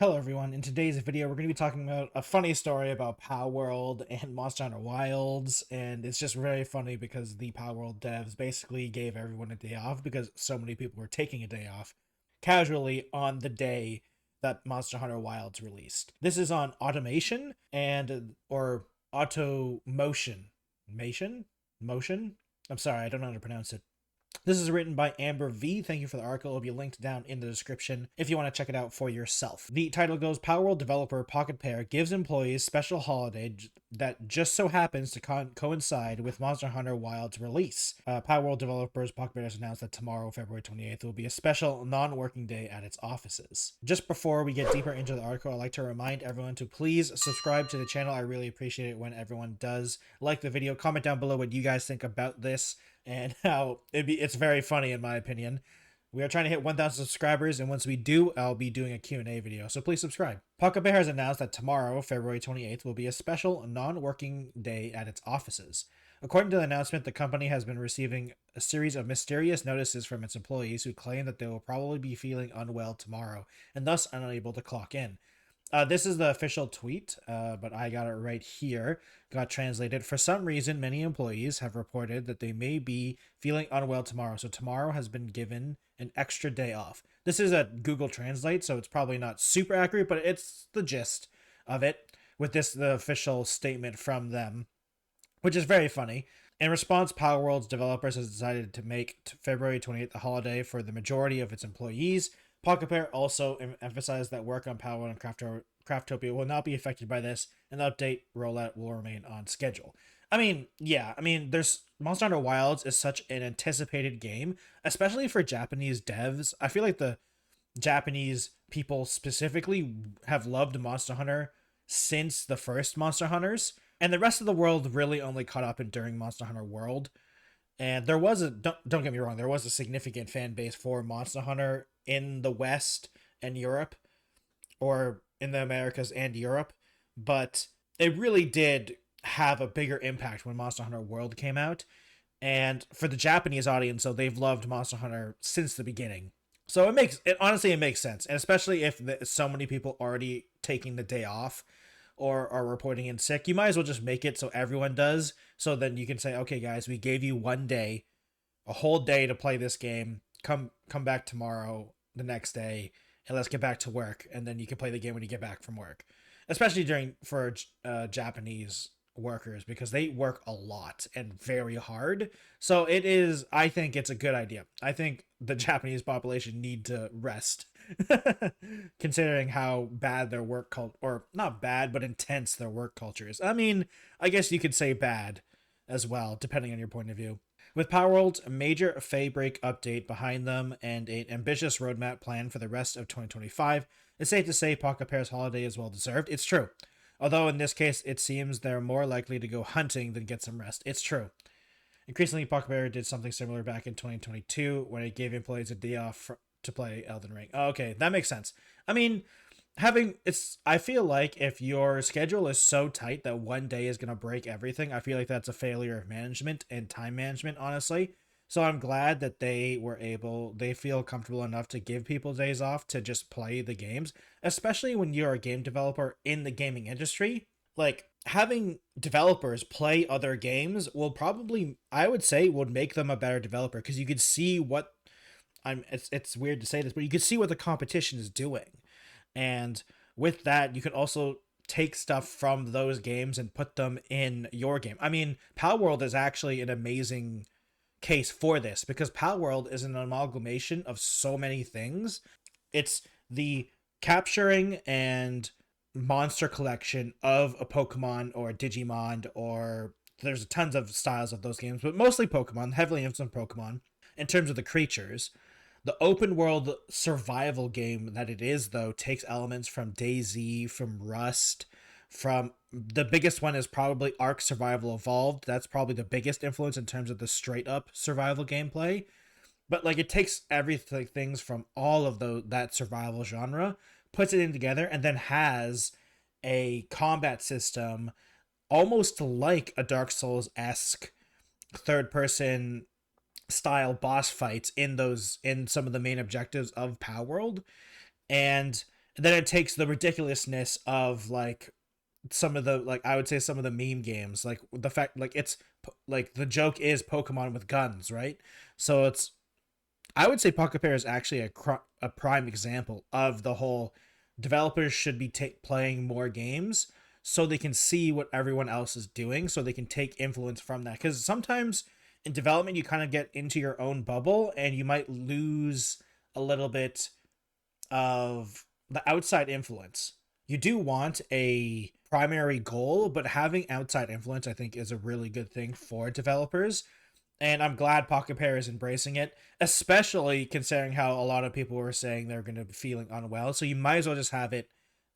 Hello everyone, in today's video we're going to be talking about a funny story about Palworld and Monster Hunter Wilds, and it's just very funny because the Palworld devs basically gave everyone a day off because so many people were taking a day off casually on the day that Monster Hunter Wilds released. This is on automation or automotion. Motion? I'm sorry, I don't know how to pronounce it. This is written by Amber V. Thank you for the article. It'll be linked down in the description if you want to check it out for yourself. The title goes, Palworld developer pocketpair gives employees special holiday that just so happens to coincide with Monster Hunter Wild's release. Palworld developers pocketpair has announced that tomorrow, February 28th, will be a special non-working day at its offices. Just before we get deeper into the article, I'd like to remind everyone to please subscribe to the channel. I really appreciate it when everyone does like the video. Comment down below what you guys think about this and how it's very funny in my opinion. We are trying to hit 1,000 subscribers, and once we do, I'll be doing a Q&A video, so please subscribe. pocketpair has announced that tomorrow, February 28th, will be a special non-working day at its offices. According to the announcement, the company has been receiving a series of mysterious notices from its employees who claim that they will probably be feeling unwell tomorrow, and thus unable to clock in. This is the official tweet, but I got it right here. Got translated. For some reason, many employees have reported that they may be feeling unwell tomorrow, so tomorrow has been given an extra day off. This is a Google Translate, so it's probably not super accurate, but it's the gist of it, with the official statement from them, which is very funny. In response, Palworld's developers has decided to make February 28th a holiday for the majority of its employees. pocketpair also emphasized that work on Palworld and Craftopia will not be affected by this, and the update rollout will remain on schedule. There's Monster Hunter Wilds is such an anticipated game, especially for Japanese devs. I feel like the Japanese people specifically have loved Monster Hunter since the first Monster Hunters, and the rest of the world really only caught up during Monster Hunter World. And there was don't get me wrong, there was a significant fan base for Monster Hunter in the West and Europe, or in the Americas and Europe, but it really did have a bigger impact when Monster Hunter World came out. And for the Japanese audience, so they've loved Monster Hunter since the beginning. So it makes sense, and especially if so many people already taking the day off or are reporting in sick, you might as well just make it so everyone does. So then you can say, okay, guys, we gave you one day, a whole day to play this game. Come back tomorrow, the next day, and let's get back to work. And then you can play the game when you get back from work, especially for Japanese workers, because they work a lot and very hard. So I think it's a good idea. I think the Japanese population need to rest considering how bad their work culture, or not bad, but intense their work culture is. I mean, I guess you could say bad as well, depending on your point of view. With Palworld's a major Faybreak update behind them and an ambitious roadmap plan for the rest of 2025, it's safe to say pocketpair's holiday is well deserved. It's true. Although in this case, it seems they're more likely to go hunting than get some rest. It's true. Increasingly, pocketpair did something similar back in 2022 when it gave employees a day off to play Elden Ring. Oh, okay, that makes sense. I mean, I feel like if your schedule is so tight that one day is going to break everything, I feel like that's a failure of management and time management, honestly. So I'm glad that they feel comfortable enough to give people days off to just play the games, especially when you're a game developer in the gaming industry. Like, having developers play other games will probably, I would say, would make them a better developer, because you could see what it's weird to say this, but you can see what the competition is doing. And with that, you can also take stuff from those games and put them in your game. I mean, Palworld is actually an amazing case for this, because Palworld is an amalgamation of so many things. It's the capturing and monster collection of a Pokemon or a Digimon, or there's tons of styles of those games, but mostly Pokemon, heavily influenced Pokemon in terms of the creatures. The open world survival game that it is, though, takes elements from DayZ, from Rust, from the biggest one is probably Ark Survival Evolved. That's probably the biggest influence in terms of the straight up survival gameplay. But like, it takes everything, things from all of that survival genre, puts it in together, and then has a combat system almost like a Dark Souls-esque third person style boss fights in some of the main objectives of Palworld. And And then it takes the ridiculousness of like some of the, like, I would say some of the meme games, like the fact, like it's like the joke is Pokemon with guns, right? So it's, I would say Pocket Pair is actually a prime example of the whole developers should be playing more games so they can see what everyone else is doing, so they can take influence from that. Because sometimes in development, you kind of get into your own bubble and you might lose a little bit of the outside influence. You do want a primary goal, but having outside influence, I think, is a really good thing for developers, and I'm glad Pocket Pair is embracing it, especially considering how a lot of people were saying they're going to be feeling unwell. So you might as well just have it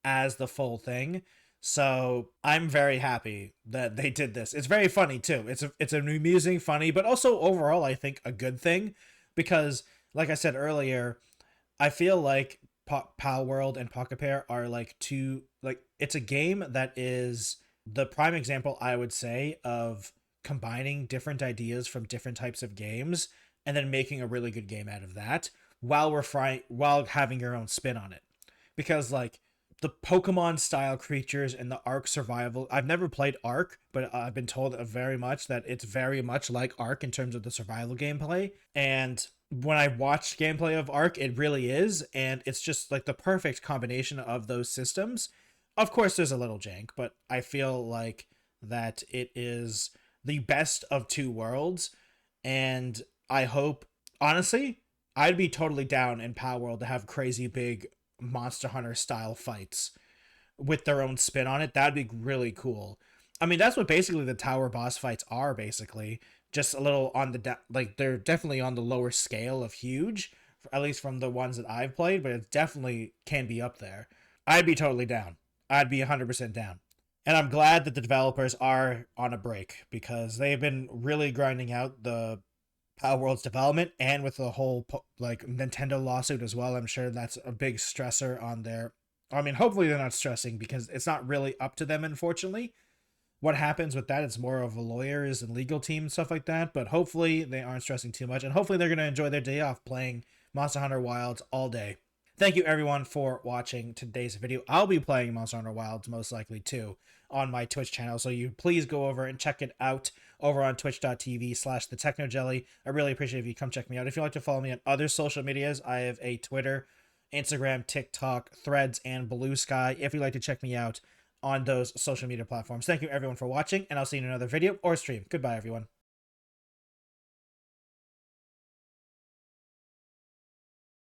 as the full thing. So I'm very happy that they did this. It's very funny too. It's an amusing, funny, but also overall I think a good thing, because like I said earlier, I feel like Palworld and Pocket Pair are like two, like it's a game that is the prime example, I would say, of combining different ideas from different types of games and then making a really good game out of that while while having your own spin on it. Because like the Pokemon style creatures and the Ark survival, I've never played Ark, but I've been told very much that it's very much like Ark in terms of the survival gameplay. And when I watched gameplay of Ark, it really is, and it's just like the perfect combination of those systems. Of course, there's a little jank, but I feel like that it is the best of two worlds, and I hope, honestly, I'd be totally down in Power World to have crazy big Monster Hunter style fights with their own spin on it. That'd be really cool. I mean, that's what basically the tower boss fights are, basically. Just a little on the like they're definitely on the lower scale of huge, at least from the ones that I've played, but it definitely can be up there. I'd be totally down. I'd be 100% down. And I'm glad that the developers are on a break, because they've been really grinding out the Power World's development, and with the whole like Nintendo lawsuit as well. I'm sure that's a big stressor on their. I mean, hopefully they're not stressing, because it's not really up to them, unfortunately. What happens with that, it's more of a lawyers and legal team and stuff like that. But hopefully they aren't stressing too much, and hopefully they're going to enjoy their day off playing Monster Hunter Wilds all day. Thank you everyone for watching today's video. I'll be playing Monster Hunter Wilds most likely too on my Twitch channel, so you please go over and check it out over on twitch.tv/thetechnojelly. I really appreciate if you come check me out. If you'd like to follow me on other social medias, I have a Twitter, Instagram, TikTok, Threads, and Blue Sky if you'd like to check me out on those social media platforms. Thank you everyone for watching, and I'll see you in another video or stream. Goodbye everyone.